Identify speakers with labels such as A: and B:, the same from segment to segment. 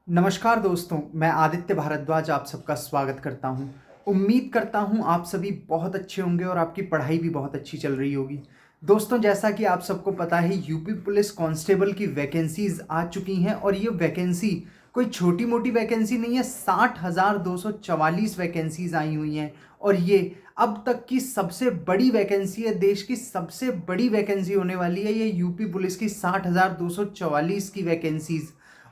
A: नमस्कार दोस्तों, मैं आदित्य भारद्वाज आप सबका स्वागत करता हूं। उम्मीद करता हूं आप सभी बहुत अच्छे होंगे और आपकी पढ़ाई भी बहुत अच्छी चल रही होगी। दोस्तों, जैसा कि आप सबको पता है, यूपी पुलिस कांस्टेबल की वैकेंसीज आ चुकी हैं और ये वैकेंसी कोई छोटी मोटी वैकेंसी नहीं है। 60,244 वैकेंसीज आई हुई हैं और ये अब तक की सबसे बड़ी वैकेंसी है। देश की सबसे बड़ी वैकेंसी होने वाली है ये यूपी पुलिस की 60,244 की वैकेंसीज।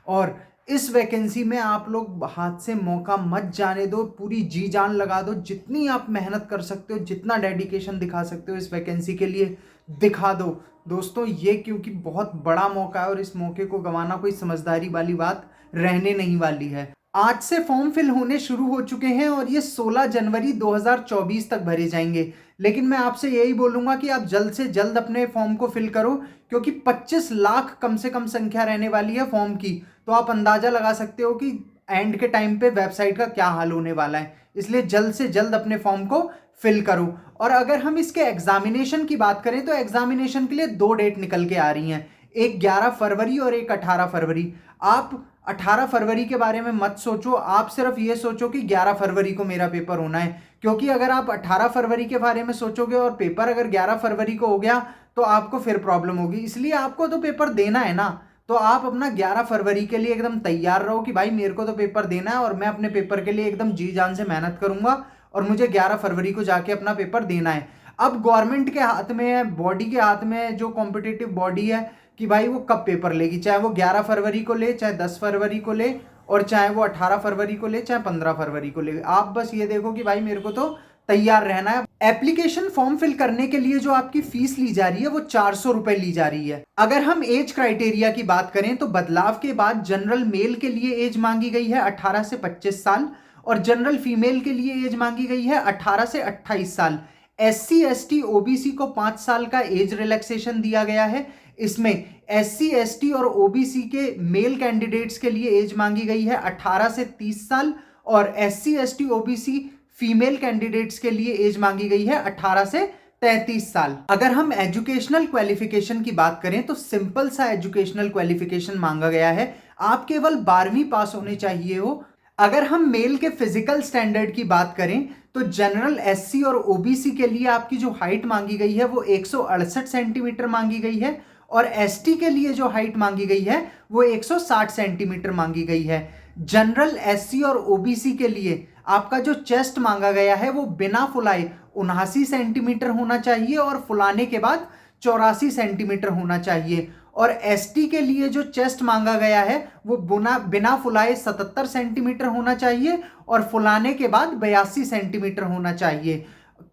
A: और इस वैकेंसी में आप लोग हाथ से मौका मत जाने दो, पूरी जी जान लगा दो, जितनी आप मेहनत कर सकते हो, जितना डेडिकेशन दिखा सकते हो इस वैकेंसी के लिए दिखा दो दोस्तों। ये क्योंकि बहुत बड़ा मौका है और इस मौके को गंवाना कोई समझदारी वाली बात रहने नहीं वाली है। आज से फॉर्म फिल होने शुरू हो चुके हैं और ये 16 जनवरी 2024 तक भरे जाएंगे। लेकिन मैं आपसे यही बोलूंगा कि आप जल्द से जल्द अपने फॉर्म को फिल करो, क्योंकि 25 लाख कम से कम संख्या रहने वाली है फॉर्म की। तो आप अंदाजा लगा सकते हो कि एंड के टाइम पे वेबसाइट का क्या हाल होने वाला है। इसलिए जल्द से जल्द अपने फॉर्म को फिल करो। और अगर हम इसके एग्जामिनेशन की बात करें तो एग्जामिनेशन के लिए 2 डेट निकल के आ रही हैं, एक 11 फरवरी और एक 18 फरवरी। आप 18 फरवरी के बारे में मत सोचो, आप सिर्फ ये सोचो कि 11 फरवरी को मेरा पेपर होना है। क्योंकि अगर आप 18 फरवरी के बारे में सोचोगे और पेपर अगर 11 फरवरी को हो गया तो आपको फिर प्रॉब्लम होगी। इसलिए आपको तो पेपर देना है ना, तो आप अपना 11 फरवरी के लिए एकदम तैयार रहो कि भाई मेरे को तो पेपर देना है और मैं अपने पेपर के लिए एकदम जी जान से मेहनत करूंगा और मुझे 11 फरवरी को जाके अपना पेपर देना है। अब गवर्नमेंट के हाथ में है, बॉडी के हाथ में है, जो कॉम्पिटिटिव बॉडी है कि भाई वो कब पेपर लेगी, चाहे वो 11 फरवरी को ले, चाहे 10 फरवरी को ले, और चाहे वो 18 फरवरी को ले, चाहे 15 फरवरी को ले। आप बस ये देखो कि भाई मेरे को तो तैयार रहना है। एप्लीकेशन फॉर्म फिल करने के लिए जो आपकी फीस ली जा रही है वो 400 रुपए ली जा रही है। अगर हम एज क्राइटेरिया की बात करें तो बदलाव के बाद जनरल मेल के लिए एज मांगी गई है 18 से 25 साल और जनरल फीमेल के लिए एज मांगी गई है 18 से 28 साल। SC ST OBC को 5 साल का एज रिलैक्सेशन दिया गया है। इसमें SC ST और OBC के मेल कैंडिडेट्स के लिए एज मांगी गई है 18 से 30 साल और SC ST OBC female candidates के लिए एज मांगी गई है 18 से 33 साल। अगर हम एजुकेशनल क्वालिफिकेशन की बात करें तो सिंपल सा एजुकेशनल क्वालिफिकेशन मांगा गया है, आप केवल 12वीं पास होने चाहिए हो। अगर हम मेल के फिजिकल स्टैंडर्ड की बात करें तो जनरल SC और OBC के लिए आपकी जो हाइट मांगी गई है वो 168 सेंटीमीटर मांगी गई है और ST के लिए जो हाइट मांगी गई है वो 160 सेंटीमीटर मांगी गई है। जनरल SC और OBC के लिए आपका जो चेस्ट मांगा गया है वो बिना फुलाए 79 सेंटीमीटर होना चाहिए और फुलाने के बाद 84 सेंटीमीटर होना चाहिए। और ST के लिए जो चेस्ट मांगा गया है वो बिना फुलाए 77 सेंटीमीटर होना चाहिए और फुलाने के बाद 82 सेंटीमीटर होना चाहिए।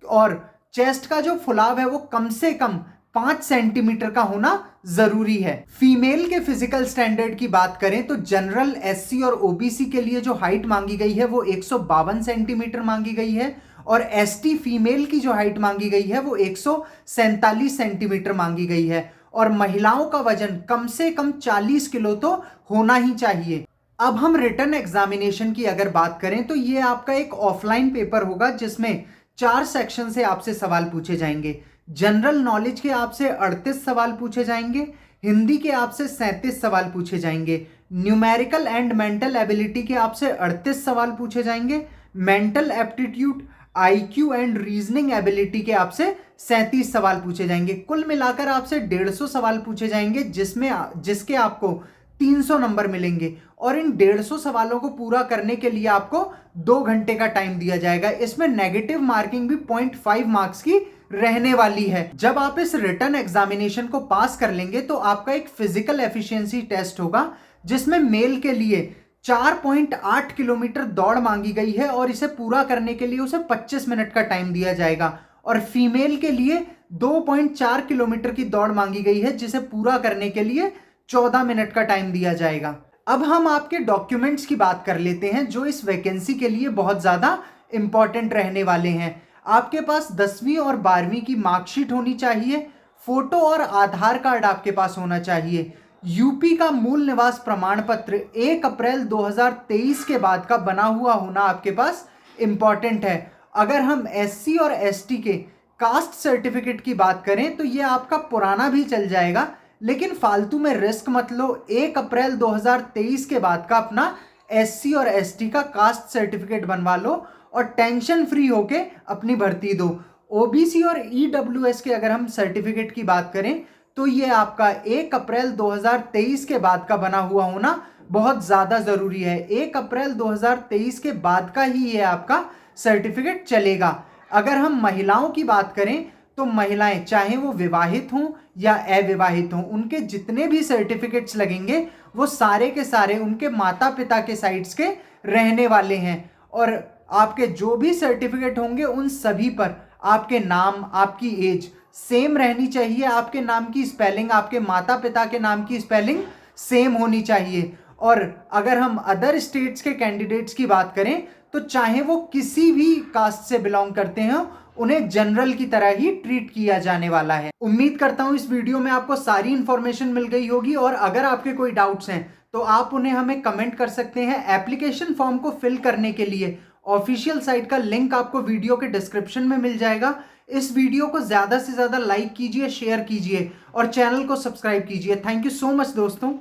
A: और चेस्ट का जो फुलाव है वो कम से कम 5 सेंटीमीटर का होना जरूरी है। फीमेल के फिजिकल स्टैंडर्ड की बात करें तो जनरल SC और OBC के लिए जो हाइट मांगी गई है वो 152 सेंटीमीटर मांगी गई है और ST फीमेल की जो हाइट मांगी गई है वो 147 सेंटीमीटर मांगी गई है। और महिलाओं का वजन कम से कम 40 किलो तो होना ही चाहिए। अब हम रिटन एग्जामिनेशन की अगर बात करें तो ये आपका एक ऑफलाइन पेपर होगा जिसमें 4 सेक्शन से आपसे सवाल पूछे जाएंगे। जनरल नॉलेज के आपसे 38 सवाल पूछे जाएंगे, हिंदी के आपसे 37 सवाल पूछे जाएंगे, न्यूमेरिकल एंड मेंटल एबिलिटी के आपसे 38 सवाल पूछे जाएंगे, mental aptitude, IQ and reasoning ability के आपसे 37 सवाल पूछे जाएंगे। कुल मिलाकर आपसे 150 सवाल पूछे जाएंगे जिसके आपको 300 नंबर मिलेंगे और इन 150 सवालों को पूरा करने के लिए आपको 2 घंटे का टाइम दिया जाएगा। इसमें नेगेटिव मार्किंग भी 0.5 मार्क्स की रहने वाली है। जब आप इस रिटन एग्जामिनेशन को पास कर लेंगे तो आपका एक फिजिकल एफिशिएंसी टेस्ट होगा जिसमें मेल के लिए 4.8 किलोमीटर दौड़ मांगी गई है और इसे पूरा करने के लिए उसे 25 मिनट का टाइम दिया जाएगा और फीमेल के लिए 2.4 किलोमीटर की दौड़ मांगी गई है जिसे पूरा करने के लिए 14 मिनट का टाइम दिया जाएगा। अब हम आपके डॉक्यूमेंट्स की बात कर लेते हैं जो इस वैकेंसी के लिए बहुत ज्यादा इंपॉर्टेंट रहने वाले हैं। आपके पास 10वीं और 12वीं की मार्कशीट होनी चाहिए, फोटो और आधार कार्ड आपके पास होना चाहिए, यूपी का मूल निवास प्रमाण पत्र 1 अप्रैल 2023 के बाद का बना हुआ होना आपके पास इंपॉर्टेंट है। अगर हम SC और ST के कास्ट सर्टिफिकेट की बात करें तो ये आपका पुराना भी चल जाएगा, लेकिन फालतू में रिस्क मत लो। 1 अप्रैल 2023 के बाद का अपना SC और ST का कास्ट सर्टिफिकेट बनवा लो और टेंशन फ्री होके अपनी भर्ती दो। OBC और EWS के अगर हम सर्टिफिकेट की बात करें तो ये आपका 1 अप्रैल 2023 के बाद का बना हुआ होना बहुत ज़्यादा ज़रूरी है। 1 अप्रैल 2023 के बाद का ही ये आपका सर्टिफिकेट चलेगा। अगर हम महिलाओं की बात करें तो महिलाएं चाहे वो विवाहित हों या अविवाहित हों, उनके जितने भी सर्टिफिकेट्स लगेंगे वो सारे के सारे उनके माता पिता के साइड्स के रहने वाले हैं। और आपके जो भी सर्टिफिकेट होंगे उन सभी पर आपके नाम, आपकी एज सेम रहनी चाहिए। आपके नाम की स्पेलिंग, आपके माता पिता के नाम की स्पेलिंग सेम होनी चाहिए। और अगर हम अदर स्टेट्स के कैंडिडेट्स की बात करें तो चाहे वो किसी भी कास्ट से बिलोंग करते हैं, उन्हें जनरल की तरह ही ट्रीट किया जाने वाला है। उम्मीद करता हूं इस वीडियो में आपको सारी इंफॉर्मेशन मिल गई होगी, और अगर आपके कोई डाउट्स हैं तो आप उन्हें हमें कमेंट कर सकते हैं। एप्लीकेशन फॉर्म को फिल करने के लिए ऑफिशियल साइट का लिंक आपको वीडियो के डिस्क्रिप्शन में मिल जाएगा। इस वीडियो को ज़्यादा से ज़्यादा लाइक कीजिए, शेयर कीजिए और चैनल को सब्सक्राइब कीजिए। थैंक यू सो मच दोस्तों।